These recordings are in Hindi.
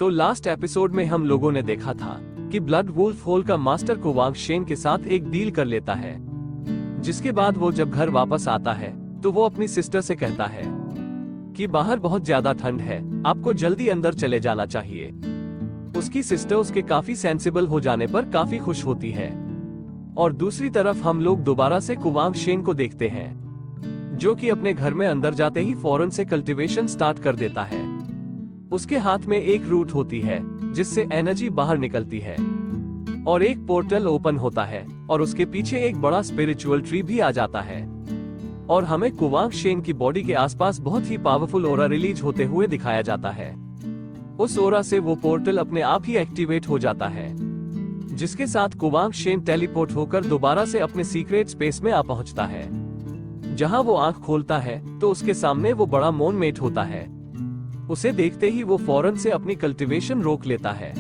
तो लास्ट एपिसोड में हम लोगों ने देखा था कि ब्लड वुल्फ होल का मास्टर कुवांग शेन के साथ एक डील कर लेता है, जिसके बाद वो जब घर वापस आता है तो वो अपनी सिस्टर से कहता है कि बाहर बहुत ज्यादा ठंड है, आपको जल्दी अंदर चले जाना चाहिए। उसकी सिस्टर उसके काफी सेंसिबल हो जाने पर काफी खुश होती है। और दूसरी तरफ हम लोग दोबारा से कुवांग शेन को देखते हैं, जो कि अपने घर में अंदर जाते ही फौरन से कल्टीवेशन स्टार्ट कर देता है। उसके हाथ में एक रूट होती है जिससे एनर्जी बाहर निकलती है और एक पोर्टल ओपन होता है और उसके पीछे एक बड़ा स्पिरिचुअल ट्री भी आ जाता है और हमें कुवांग शेन की बॉडी के आसपास बहुत ही पावरफुल ओरा रिलीज होते हुए दिखाया जाता है। उस ओरा से वो पोर्टल अपने आप ही एक्टिवेट हो जाता है, जिसके साथ कुवांग शेन टेलीपोर्ट होकर दोबारा से अपने सीक्रेट स्पेस में आ पहुंचता है। जहां वो आंख खोलता है तो उसके सामने वो बड़ा मोन मेट होता है। उसे देखते ही वो फौरन से अपनी कल्टीवेशन रोक लेता है,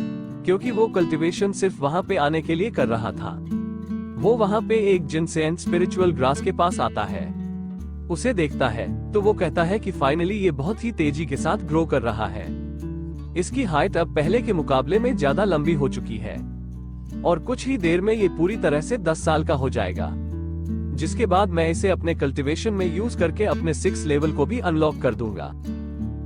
क्योंकि वो कल्टीवेशन सिर्फ वहां पे आने के लिए कर रहा था। वो वहां पे एक जिनसेन स्पिरिचुअल ग्रास के पास आता है। उसे देखता है तो वो कहता है कि फाइनली ये बहुत ही तेजी के साथ ग्रो कर रहा है। इसकी हाइट अब पहले के मुकाबले में ज्यादा लंबी हो चुकी है और कुछ ही देर में ये पूरी तरह से 10 साल का हो जाएगा, जिसके बाद मैं इसे अपने कल्टीवेशन में यूज करके अपने 6 लेवल को भी अनलॉक कर दूंगा।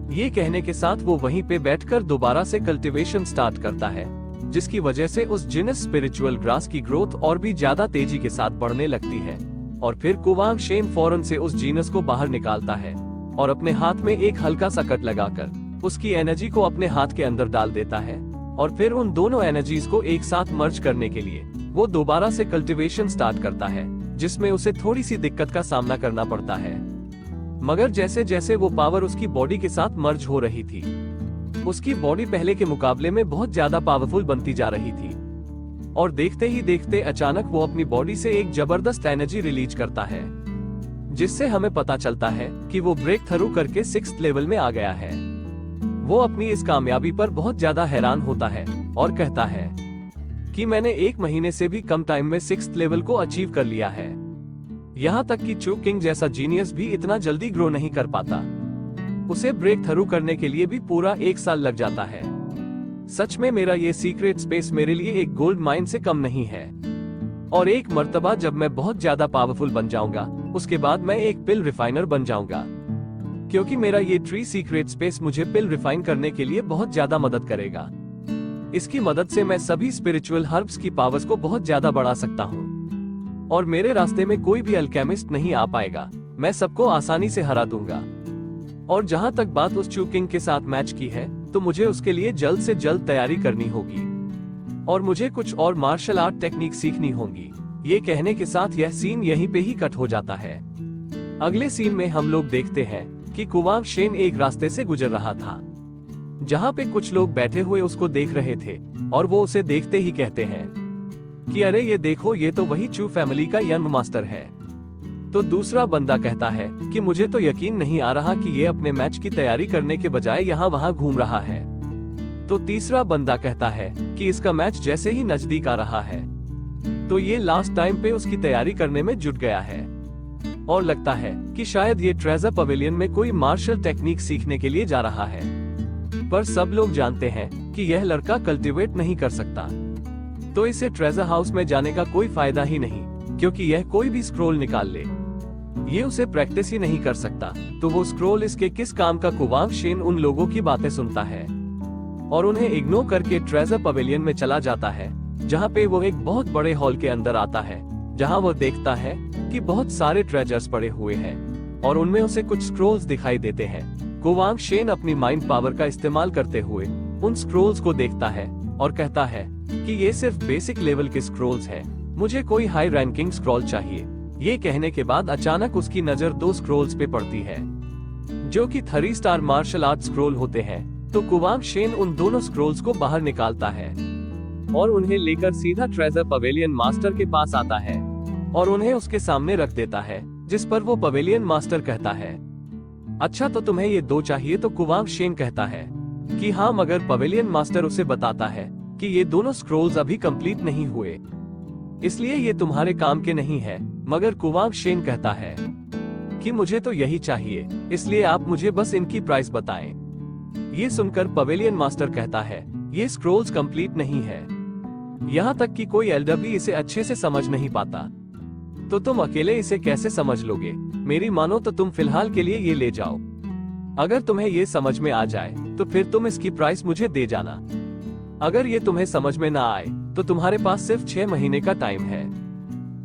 ये कहने के साथ वो वहीं पे बैठकर दोबारा से कल्टीवेशन स्टार्ट करता है, जिसकी वजह से उस जिनस स्पिरिचुअल ग्रास की ग्रोथ और भी ज्यादा तेजी के साथ बढ़ने लगती है। और फिर कुवांग शेन फौरन से उस जीनस को बाहर निकालता है और अपने हाथ में एक हल्का सा कट लगाकर उसकी एनर्जी को अपने हाथ के अंदर डाल देता है और फिर उन दोनों एनर्जीज को एक साथ मर्ज करने के लिए वो दोबारा से कल्टीवेशन स्टार्ट करता है, जिसमें उसे थोड़ी सी दिक्कत का सामना करना पड़ता है। मगर जैसे जैसे वो पावर उसकी बॉडी के साथ मर्ज हो रही थी, उसकी बॉडी पहले के मुकाबले में बहुत ज्यादा पावरफुल बनती जा रही थी और देखते ही देखते अचानक वो अपनी बॉडी से एक जबरदस्त एनर्जी रिलीज करता है, जिससे हमें पता चलता है कि वो ब्रेक थ्रू करके 6th लेवल में आ गया है। वो अपनी इस कामयाबी पर बहुत ज्यादा हैरान होता है और कहता है कि मैंने 1 महीने से भी कम टाइम में 6th लेवल को अचीव कर लिया है। यहाँ तक कि चू किंग जैसा जीनियस भी इतना जल्दी ग्रो नहीं कर पाता। उसे ब्रेक थ्रू करने के लिए भी पूरा 1 साल लग जाता है। सच में मेरा ये सीक्रेट स्पेस मेरे लिए एक गोल्ड माइन से कम नहीं है। और एक मर्तबा जब मैं बहुत ज्यादा पावरफुल बन जाऊंगा, उसके बाद मैं एक पिल रिफाइनर बन जाऊंगा, क्योंकि मेरा ये ट्री सीक्रेट स्पेस मुझे पिल रिफाइन करने के लिए बहुत ज्यादा मदद करेगा। इसकी मदद से मैं सभी स्पिरिचुअल हर्ब्स की पावर्स को बहुत ज्यादा बढ़ा सकता हूँ और मेरे रास्ते में कोई भी अल्केमिस्ट नहीं आ पाएगा। मैं सबको आसानी से हरा दूंगा। और जहाँ तक बात उस चू किंग के साथ मैच की है, तो मुझे उसके लिए जल्द से जल्द तैयारी करनी होगी और मुझे कुछ और मार्शल आर्ट टेक्निक सीखनी होंगी। ये कहने के साथ यह सीन यहीं पे ही कट हो जाता है। अगले सीन में हम लोग देखते हैं कि कुवांग शेन एक रास्ते से गुजर रहा था, जहाँ पे कुछ लोग बैठे हुए उसको देख रहे थे और वो उसे देखते ही कहते हैं कि अरे ये देखो, ये तो वही चू फैमिली का यंग मास्टर है। तो दूसरा बंदा कहता है कि मुझे तो यकीन नहीं आ रहा कि ये अपने मैच की तैयारी करने के बजाय यहाँ वहाँ घूम रहा है। तो तीसरा बंदा कहता है कि इसका मैच जैसे ही नजदीक आ रहा है तो ये लास्ट टाइम पे उसकी तैयारी करने में जुट गया है और लगता है कि शायद ये ट्रेजर पवेलियन में कोई मार्शल टेक्निक सीखने के लिए जा रहा है। पर सब लोग जानते हैं कि यह लड़का कल्टीवेट नहीं कर सकता, तो इसे ट्रेजर हाउस में जाने का कोई फायदा ही नहीं, क्योंकि यह कोई भी स्क्रोल निकाल ले, ये उसे प्रैक्टिस ही नहीं कर सकता। तो वो स्क्रोल इसके किस काम का कुवांग शेन उन लोगों की बातें सुनता है और उन्हें इग्नोर करके ट्रेजर पवेलियन में चला जाता है, जहाँ पे वो एक बहुत बड़े हॉल के अंदर आता है, जहाँ वो देखता है कि बहुत सारे ट्रेजर्स पड़े हुए हैं और उनमें उसे कुछ स्क्रोल्स दिखाई देते हैं। कुवांग शेन अपनी माइंड पावर का इस्तेमाल करते हुए उन स्क्रोल्स को देखता है और कहता है कि ये सिर्फ बेसिक लेवल के स्क्रोल्स हैं, मुझे कोई हाई रैंकिंग स्क्रॉल चाहिए। ये कहने के बाद अचानक उसकी नजर 2 स्क्रोल्स पे पड़ती है, जो कि 3 स्टार मार्शल आर्ट स्क्रोल होते हैं। तो कुवांग शेन उन दोनों स्क्रोल्स को बाहर निकालता है और उन्हें लेकर सीधा ट्रेजर पवेलियन मास्टर के पास आता है और उन्हें उसके सामने रख देता है, जिस पर वो पवेलियन मास्टर कहता है, अच्छा तो तुम्हें ये 2 चाहिए। तो कुवांग शेन कहता है कि हाँ, मगर पवेलियन मास्टर उसे बताता है कि ये दोनों स्क्रोल्स अभी कंप्लीट नहीं हुए, इसलिए ये तुम्हारे काम के नहीं है। मगर कुवांग शेन कहता है कि मुझे तो यही चाहिए, इसलिए आप मुझे बस इनकी प्राइस बताएं। ये सुनकर पवेलियन मास्टर कहता है, ये स्क्रोल्स कंप्लीट नहीं है। यहाँ तक कि कोई एल्डर भी इसे अच्छे से समझ नहीं पाता। तो तुम अकेले इसे कैसे समझ लोगे? मेरी मानो तो तुम फिलहाल के लिए ये ले जाओ। अगर तुम्हें ये समझ में आ जाए तो फिर तुम इसकी प्राइस मुझे दे जाना। अगर ये तुम्हें समझ में ना आए तो तुम्हारे पास सिर्फ 6 महीने का टाइम है।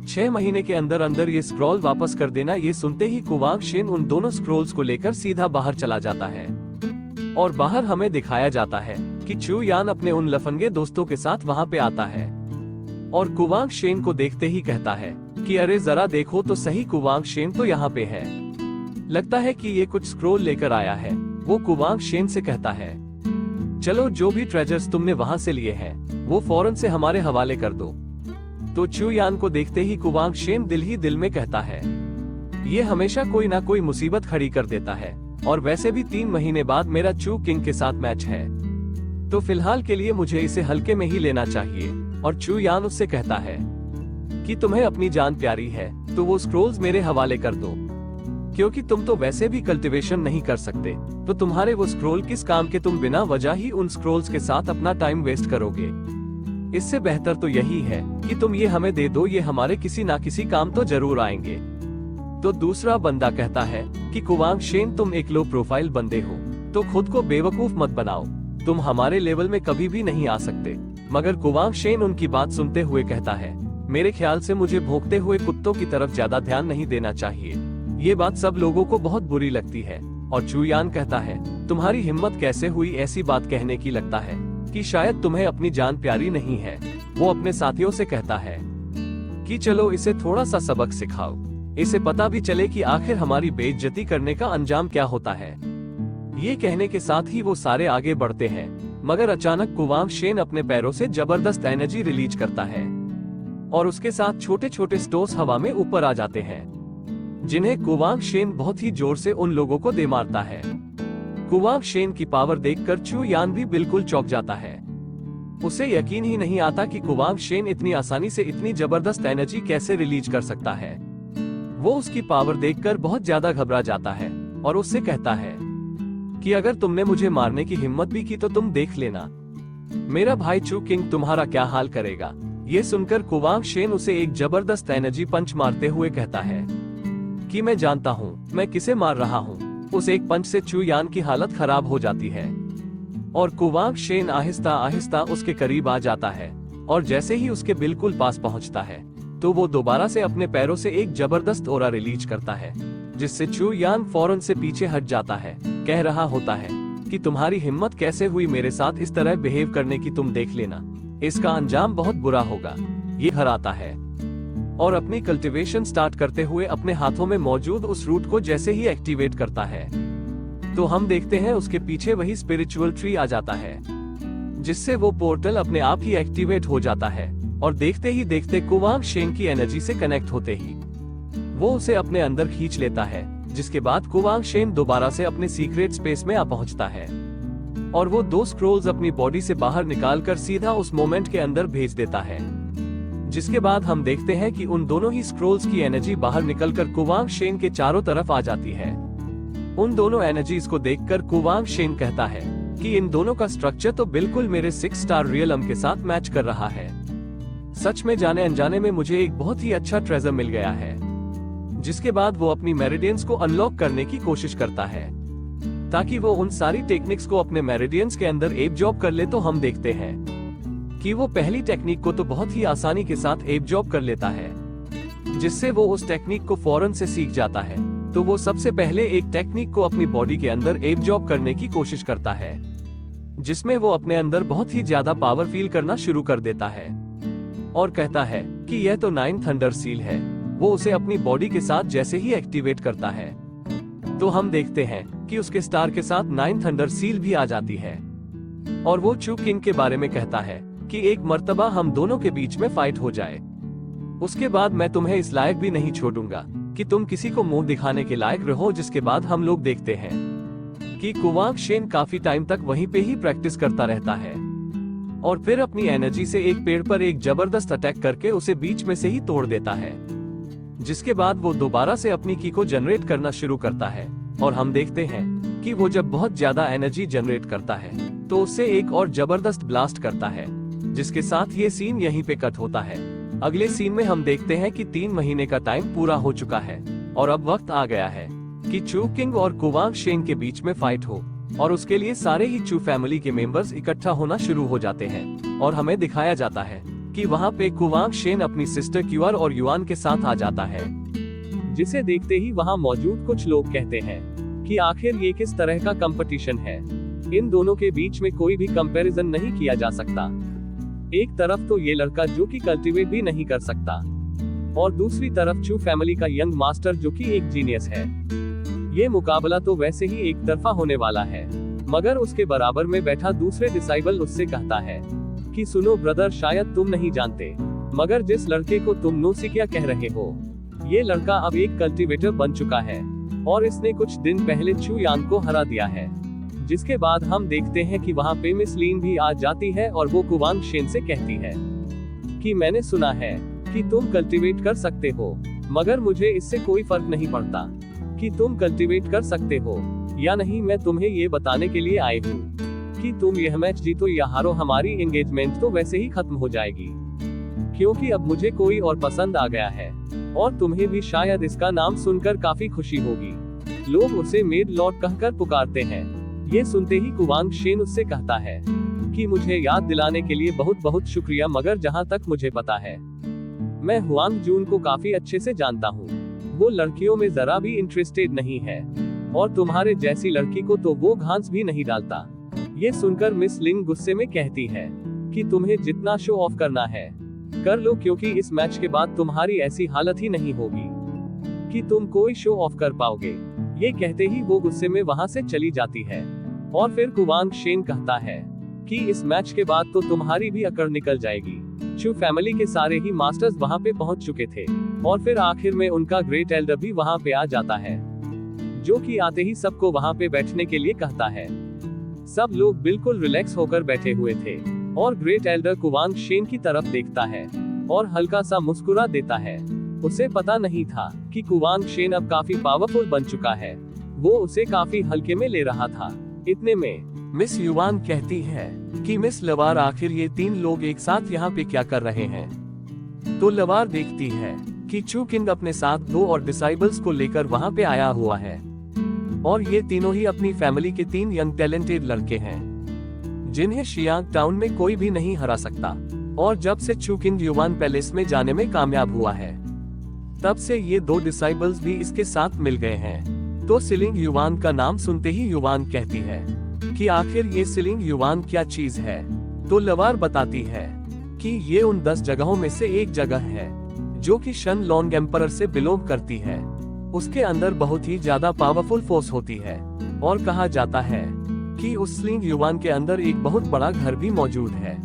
6 महीने के अंदर अंदर ये स्क्रॉल वापस कर देना। ये सुनते ही कुवांग शेन उन दोनों स्क्रोल्स को लेकर सीधा बाहर चला जाता है और बाहर हमें दिखाया जाता है कि चू यान अपने उन लफंगे दोस्तों के साथ वहाँ पे आता है और कुवांग शेन को देखते ही कहता है कि अरे जरा देखो तो सही, कुवांग शेन तो यहाँ पे है। लगता है कि ये कुछ स्क्रोल लेकर आया है। वो कुवांग शेन से कहता है, चलो जो भी ट्रेजर्स तुमने वहाँ से लिए हैं वो फौरन से हमारे हवाले कर दो। तो चू यान को देखते ही कुवांग शेन दिल ही दिल में कहता है, ये हमेशा कोई ना कोई मुसीबत खड़ी कर देता है और वैसे भी 3 महीने बाद मेरा चू किंग के साथ मैच है, तो फिलहाल के लिए मुझे इसे हल्के में ही लेना चाहिए। और चू यान उससे कहता है कि तुम्हें अपनी जान प्यारी है तो वो स्क्रोल्स मेरे हवाले कर दो, क्योंकि तुम तो वैसे भी कल्टीवेशन नहीं कर सकते, तो तुम्हारे वो स्क्रोल किस काम के? तुम बिना वजह ही उन स्क्रोल्स के साथ अपना टाइम वेस्ट करोगे। इससे बेहतर तो यही है कि तुम ये हमें दे दो, ये हमारे किसी ना किसी काम तो जरूर आएंगे। तो दूसरा बंदा कहता है कि कुवांग शेन तुम एक लो प्रोफाइल बंदे हो, तो खुद को बेवकूफ मत बनाओ, तुम हमारे लेवल में कभी भी नहीं आ सकते। मगर कुवांग शेन उनकी बात सुनते हुए कहता है, मेरे ख्याल से मुझे भौंकते हुए कुत्तों की तरफ ज्यादा ध्यान नहीं देना चाहिए। ये बात सब लोगों को बहुत बुरी लगती है। और चू यान कहता है, तुम्हारी हिम्मत कैसे हुई ऐसी बात कहने की? लगता है कि शायद तुम्हें अपनी जान प्यारी नहीं है। वो अपने साथियों से कहता है कि चलो इसे थोड़ा सा सबक सिखाओ, इसे पता भी चले कि आखिर हमारी बेइज्जती करने का अंजाम क्या होता है। ये कहने के साथ ही वो सारे आगे बढ़ते हैं, मगर अचानक कुवांग शेन अपने पैरों से जबरदस्त एनर्जी रिलीज करता है और उसके साथ छोटे छोटे स्टोर्स हवा में ऊपर आ जाते हैं, जिन्हें कुवांग शेन बहुत ही जोर से उन लोगों को दे मारता है। कुवांग शेन की पावर देखकर चू यान भी बिल्कुल चौंक जाता है। उसे यकीन ही नहीं आता कि कुवांग शेन इतनी आसानी से इतनी जबरदस्त एनर्जी कैसे रिलीज कर सकता है। वो उसकी पावर देखकर बहुत ज्यादा घबरा जाता है और उससे कहता है कि अगर तुमने मुझे मारने की हिम्मत भी की तो तुम देख लेना, मेरा भाई चू किंग तुम्हारा क्या हाल करेगा। ये सुनकर कुवांग शेन उसे एक जबरदस्त एनर्जी पंच मारते हुए कहता है कि मैं जानता हूँ मैं किसे मार रहा हूँ। उस एक पंच से चू यान की हालत खराब हो जाती है और कुवांग शेन आहिस्ता आहिस्ता उसके करीब आ जाता है और जैसे ही उसके बिल्कुल पास पहुँचता है तो वो दोबारा से अपने पैरों से एक जबरदस्त ओरा रिलीज करता है, जिससे चू यान फौरन से पीछे हट जाता है। कह रहा होता है कि तुम्हारी हिम्मत कैसे हुई मेरे साथ इस तरह बिहेव करने की, तुम देख लेना, इसका अंजाम बहुत बुरा होगा। ये घर आता है और अपनी कल्टीवेशन स्टार्ट करते हुए अपने हाथों में मौजूद उस रूट को जैसे ही एक्टिवेट करता है तो हम देखते हैं उसके पीछे वही स्पिरिचुअल ट्री आ जाता है, जिससे वो पोर्टल अपने आप ही एक्टिवेट हो जाता है और देखते ही देखते कुवांग शेन की एनर्जी से कनेक्ट होते ही वो उसे अपने अंदर खींच लेता है, जिसके बाद कुवांग शेन दोबारा से अपने सीक्रेट स्पेस में आ पहुंचता है और वो 2 स्क्रोल्स अपनी बॉडी से बाहर निकालकर सीधा उस मोमेंट के अंदर भेज देता है, जिसके बाद हम देखते हैं कि उन दोनों ही स्क्रोल्स की एनर्जी बाहर निकलकर कुवांग शेन के चारों तरफ आ जाती है। उन दोनों एनर्जीज को देखकर कुवांग शेन कहता है कि इन दोनों का स्ट्रक्चर तो बिल्कुल मेरे 6 स्टार रियलम के साथ मैच कर रहा है। सच में जाने अनजाने में मुझे एक बहुत ही अच्छा ट्रेजर मिल गया है। जिसके बाद वो अपनी मेरिडियंस को अनलॉक करने की कोशिश करता है ताकि वो उन सारी टेक्निक्स को अपने मेरिडियंस के अंदर एब्जॉर्ब कर ले। तो हम देखते हैं कि वो पहली टेक्निक को तो बहुत ही आसानी के साथ एब्जॉर्ब कर लेता है, जिससे वो उस टेक्निक को फौरन से सीख जाता है। तो वो सबसे पहले एक टेक्निक को अपनी बॉडी के अंदर एब्जॉर्ब करने की कोशिश करता है, जिसमें वो अपने अंदर बहुत ही ज्यादा पावर फील करना शुरू कर देता है और कहता है कि यह तो 9 थंडर सील है। वो उसे अपनी बॉडी के साथ जैसे ही एक्टिवेट करता है तो हम देखते हैं कि उसके स्टार के साथ 9 थंडर सील भी आ जाती है और वो चू किंग के बारे में कहता है कि एक मर्तबा हम दोनों के बीच में फाइट हो जाए, उसके बाद मैं तुम्हें इस लायक भी नहीं छोड़ूंगा कि तुम किसी को मुंह दिखाने के लायक रहो। जिसके बाद हम लोग देखते हैं कि कुवांग शेन काफी टाइम तक वहीं पे ही प्रैक्टिस करता रहता है और फिर अपनी एनर्जी से एक पेड़ पर एक जबरदस्त अटैक करके उसे बीच में से ही तोड़ देता है, जिसके बाद वो दोबारा से अपनी की को जनरेट करना शुरू करता है और हम देखते हैं कि वो जब बहुत ज्यादा एनर्जी जनरेट करता है तो उससे एक और जबरदस्त ब्लास्ट करता है, जिसके साथ ये सीन यहीं पे कट होता है। अगले सीन में हम देखते हैं कि 3 महीने का टाइम पूरा हो चुका है और अब वक्त आ गया है कि चू किंग और कुवांग शेन के बीच में फाइट हो, और उसके लिए सारे ही चू फैमिली के मेंबर्स इकट्ठा होना शुरू हो जाते हैं और हमें दिखाया जाता है कि वहाँ पे कुवांग शेन अपनी सिस्टर क्यूआर और युआन के साथ आ जाता है, जिसे देखते ही वहाँ मौजूद कुछ लोग कहते हैं कि आखिर ये किस तरह का कंपटीशन है। इन दोनों के बीच में कोई भी कंपैरिजन नहीं किया जा सकता। एक तरफ तो ये लड़का जो कि कल्टीवेट भी नहीं कर सकता, और दूसरी तरफ चू फैमिली का यंग मास्टर जो कि एक जीनियस है। ये मुकाबला तो वैसे ही एक तरफा होने वाला है, मगर उसके बराबर में बैठा दूसरे डिसाइबल उससे कहता है कि सुनो ब्रदर, शायद तुम नहीं जानते, मगर जिस लड़के को तुम नोसिकिया कह रहे हो, ये लड़का अब एक कल्टीवेटर बन चुका है और इसने कुछ दिन पहले चू यांग को हरा दिया है। जिसके बाद हम देखते हैं कि वहाँ पे मिस लीन भी आ जाती है और वो कुवांग शेन से कहती है कि मैंने सुना है कि तुम कल्टीवेट कर सकते हो, मगर मुझे इससे कोई फर्क नहीं पड़ता कि तुम कल्टीवेट कर सकते हो या नहीं। मैं तुम्हें ये बताने के लिए आई हूँ कि तुम यह मैच जीतो या हारो, हमारी एंगेजमेंट तो वैसे ही खत्म हो जाएगी, क्योंकि अब मुझे कोई और पसंद आ गया है और तुम्हें भी शायद इसका नाम सुनकर काफी खुशी होगी। लोग उसे मेड लॉर्ड कहकर पुकारते हैं। ये सुनते ही कुवांग शेन उससे कहता है कि मुझे याद दिलाने के लिए बहुत बहुत शुक्रिया, मगर जहाँ तक मुझे पता है मैं हुआंग जून को काफी अच्छे से जानता हूँ। वो लड़कियों में जरा भी इंटरेस्टेड नहीं है और तुम्हारे जैसी लड़की को तो वो घास भी नहीं डालता। ये सुनकर मिस लिंग गुस्से में कहती है कि तुम्हें जितना शो ऑफ करना है कर लो, क्योंकि इस मैच के बाद तुम्हारी ऐसी हालत ही नहीं होगी कि तुम कोई शो ऑफ कर पाओगे। ये कहते ही वो गुस्से में वहां से चली जाती है और फिर कुवांग शेन कहता है कि इस मैच के बाद तो तुम्हारी भी अकड़ निकल जाएगी। चू फैमिली के सारे ही मास्टर्स वहां पे पहुंच चुके थे और फिर आखिर में उनका ग्रेट एल्डर भी वहां पे आ जाता है, जो कि आते ही सबको वहां पे बैठने के लिए कहता है। सब लोग बिल्कुल रिलैक्स होकर बैठे हुए थे और ग्रेट एल्डर कुवांग शेन की तरफ देखता है और हल्का सा मुस्कुरा देता है। उसे पता नहीं था कि कुवांग शेन अब काफी पावरफुल बन चुका है। वो उसे काफी हल्के में ले रहा था। इतने में मिस युवान कहती है कि मिस लवार, आखिर ये 3 लोग एक साथ यहाँ पे क्या कर रहे हैं। तो लवार देखती है कि चू किंग अपने साथ 2 और डिसाइबल्स को लेकर वहाँ पे आया हुआ है और ये तीनों ही अपनी फैमिली के 3 यंग टैलेंटेड लड़के हैं जिन्हें शियांग टाउन में कोई भी नहीं हरा सकता। और जब से चू किंग युवान पैलेस में जाने में कामयाब हुआ है, तब से ये 2 डिसाइबल्स भी इसके साथ मिल गए हैं। तो सिलिंग युवान का नाम सुनते ही युवान कहती है कि आखिर ये सिलिंग युवान क्या चीज है। तो लवार बताती है कि ये उन 10 जगहों में से एक जगह है जो कि शन लॉन्ग एम्परर से बिलोंग करती है। उसके अंदर बहुत ही ज्यादा पावरफुल फोर्स होती है और कहा जाता है कि उस सिलिंग युवान के अंदर एक बहुत बड़ा घर भी मौजूद है।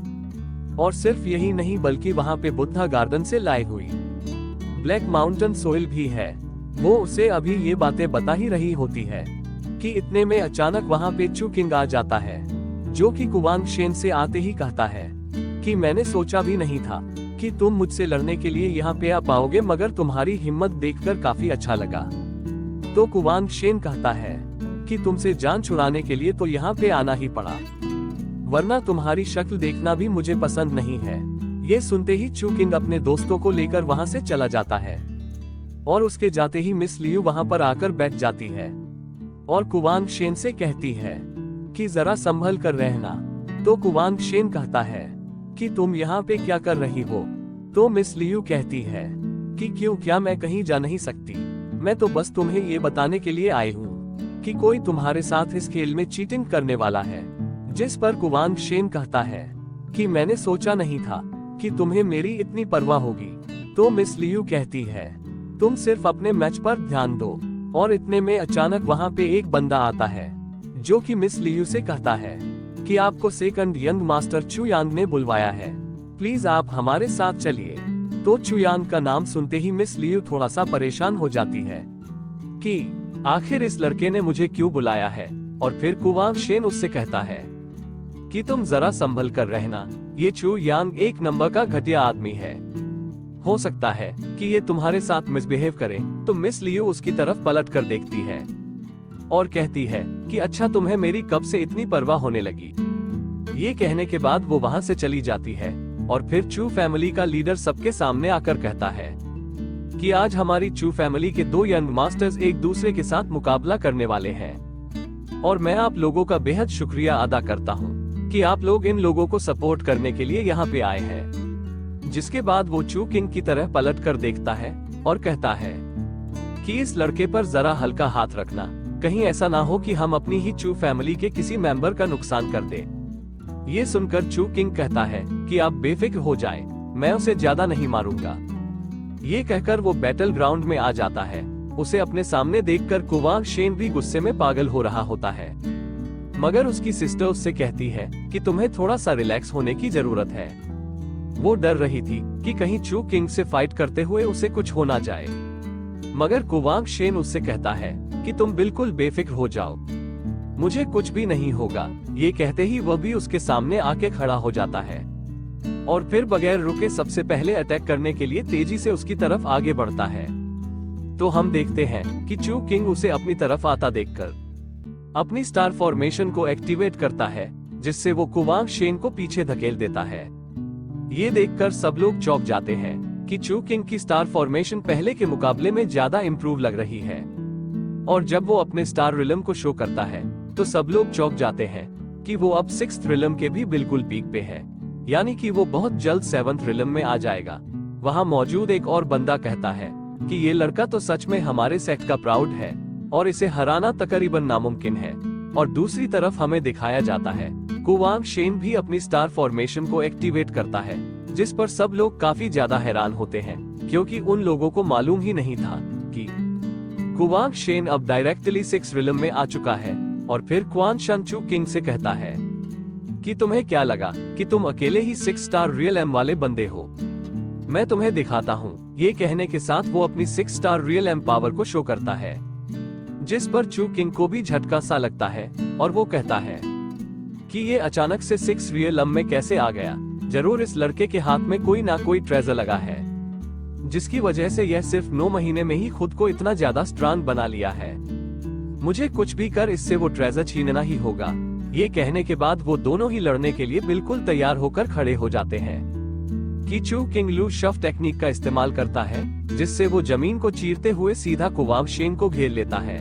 और सिर्फ यही नहीं, बल्कि वहाँ पे बुद्धा गार्डन से लाई हुई ब्लैक माउंटेन सोइल भी है। वो उसे अभी ये बातें बता ही रही होती है कि इतने में अचानक वहाँ पे चू किंग आ जाता है, जो कि कुवांग शेन से आते ही कहता है कि मैंने सोचा भी नहीं था कि तुम मुझसे लड़ने के लिए यहाँ पे आ पाओगे, मगर तुम्हारी हिम्मत देखकर काफी अच्छा लगा। तो कुवांग शेन कहता है कि तुमसे जान छुड़ाने के लिए तो यहाँ पे आना ही पड़ा, वरना तुम्हारी शक्ल देखना भी मुझे पसंद नहीं है। ये सुनते ही चू किंग अपने दोस्तों को लेकर वहाँ से चला जाता है और उसके जाते ही मिस लियू वहाँ पर आकर बैठ जाती है और कुवांग शेन से कहती है कि जरा संभल कर रहना। तो कुवांग शेन कहता है कि तुम यहाँ पे क्या कर रही हो। तो मिस लियू कहती है कि क्यों, क्या मैं कहीं जा नहीं सकती, मैं तो बस तुम्हें ये बताने के लिए आई हूँ कि कोई तुम्हारे साथ इस खेल में चीटिंग करने वाला है। जिस पर कुवांग शेन कहता है कि मैंने सोचा नहीं था कि तुम्हें मेरी इतनी परवाह होगी। तो मिस लियू कहती है तुम सिर्फ अपने मैच पर ध्यान दो। और इतने में अचानक वहाँ पे एक बंदा आता है जो कि मिस लियू से कहता है कि आपको सेकंड यंग मास्टर चू यांग ने बुलवाया है, प्लीज आप हमारे साथ चलिए। तो चू यांग का नाम सुनते ही मिस लियू थोड़ा सा परेशान हो जाती है कि आखिर इस लड़के ने मुझे क्यों बुलाया है। और फिर कुवांग शेन उससे कहता है कि तुम जरा संभल कर रहना, ये चू यांग एक नंबर का घटिया आदमी है, हो सकता है कि ये तुम्हारे साथ मिसबिहेव करे। तो मिस लियू उसकी तरफ पलट कर देखती है और कहती है कि अच्छा तुम्हें मेरी कब से इतनी परवाह होने लगी। ये कहने के बाद वो वहां से चली जाती है और फिर चू फैमिली का लीडर सबके सामने आकर कहता है कि आज हमारी चू फैमिली के 2 यंग मास्टर्स एक दूसरे के साथ मुकाबला करने वाले हैं और मैं आप लोगों का बेहद शुक्रिया अदा करता हूँ कि आप लोग इन लोगों को सपोर्ट करने के लिए यहाँ पे आए हैं। जिसके बाद वो चू किंग की तरह पलट कर देखता है और कहता है कि इस लड़के पर जरा हल्का हाथ रखना, कहीं ऐसा ना हो कि हम अपनी ही चू फैमिली के किसी मेंबर का नुकसान कर दें। ये सुनकर चू किंग कहता है कि आप बेफिक्र हो जाएं, मैं उसे ज्यादा नहीं मारूंगा। ये कहकर वो बैटल ग्राउंड में आ जाता है। उसे अपने सामने देखकर कुवांग शेन भी गुस्से में पागल हो रहा होता है, मगर उसकी सिस्टर उससे कहती है कि तुम्हें थोड़ा सा रिलैक्स होने की जरूरत है। वो डर रही थी कि कहीं चू किंग से फाइट करते हुए उसे कुछ हो ना जाए, मगर कुवांग शेन उससे कहता है कि तुम बिल्कुल बेफिक्र हो जाओ, मुझे कुछ भी नहीं होगा। ये कहते ही वह भी उसके सामने आके खड़ा हो जाता है और फिर बगैर रुके सबसे पहले अटैक करने के लिए तेजी से उसकी तरफ आगे बढ़ता है। तो हम देखते हैं कि चू किंग उसे अपनी तरफ आता देखकर अपनी स्टार फॉर्मेशन को एक्टिवेट करता है, जिससे वो कुवांग शेन को पीछे धकेल देता है। ये देखकर सब लोग चौंक जाते हैं कि चू किंग की स्टार फॉर्मेशन पहले के मुकाबले में ज्यादा इम्प्रूव लग रही है। और जब वो अपने स्टार रिलम को शो करता है तो सब लोग चौंक जाते हैं कि वो अब 6th रिलम के भी बिल्कुल पीक पे है, यानी कि वो बहुत जल्द 7th रिलम में आ जाएगा। वहाँ मौजूद एक और बंदा कहता है कि ये लड़का तो सच में हमारे सेक्ट का प्राउड है और इसे हराना तकरीबन नामुमकिन है। और दूसरी तरफ हमें दिखाया जाता है कुवांग शेन भी अपनी स्टार फॉर्मेशन को एक्टिवेट करता है, जिस पर सब लोग काफी ज्यादा हैरान होते हैं, क्योंकि उन लोगों को मालूम ही नहीं था कि कुवांग शेन अब डायरेक्टली 6th रिलम में आ चुका है। और फिर क्वान शन चू किंग से कहता है कि तुम्हें क्या लगा कि तुम अकेले ही 6 स्टार रियल एम वाले बंदे हो, मैं तुम्हें दिखाता हूँ। ये कहने के साथ वो अपनी 6 स्टार रियल एम पावर को शो करता है, जिस पर चू किंग को भी झटका सा लगता है और वो कहता है कि ये अचानक से 6 रियल एम में कैसे आ गया। जरूर इस लड़के के हाथ में कोई ना कोई ट्रेजर लगा है, जिसकी वजह से यह सिर्फ 9 महीने में ही खुद को इतना ज्यादा स्ट्रांग बना लिया है। मुझे कुछ भी कर इससे वो ट्रेजर छीनना ही होगा। ये कहने के बाद वो दोनों ही लड़ने के लिए बिल्कुल तैयार होकर खड़े हो जाते हैं कि चू किंग लू शफ टेक्निक का इस्तेमाल करता है, जिससे वो जमीन को चीरते हुए सीधा कुवांग शेन को घेर लेता है।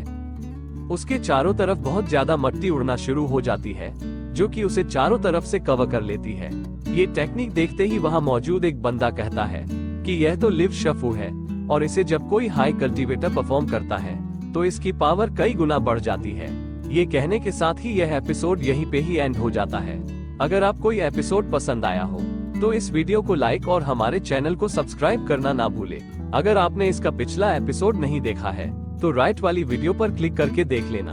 उसके चारों तरफ बहुत ज्यादा मट्टी उड़ना शुरू हो जाती है, जो कि उसे चारों तरफ से कवर कर लेती है। ये टेक्निक देखते ही वहाँ मौजूद एक बंदा कहता है कि यह तो लिव शफू है और इसे जब कोई हाई कल्टीवेटर परफॉर्म करता है तो इसकी पावर कई गुना बढ़ जाती है। ये कहने के साथ ही यह एपिसोड यहीं पे ही एंड हो जाता है। अगर आपको ये एपिसोड पसंद आया हो तो इस वीडियो को लाइक और हमारे चैनल को सब्सक्राइब करना ना भूले। अगर आपने इसका पिछला एपिसोड नहीं देखा है तो राइट वाली वीडियो पर क्लिक करके देख लेना।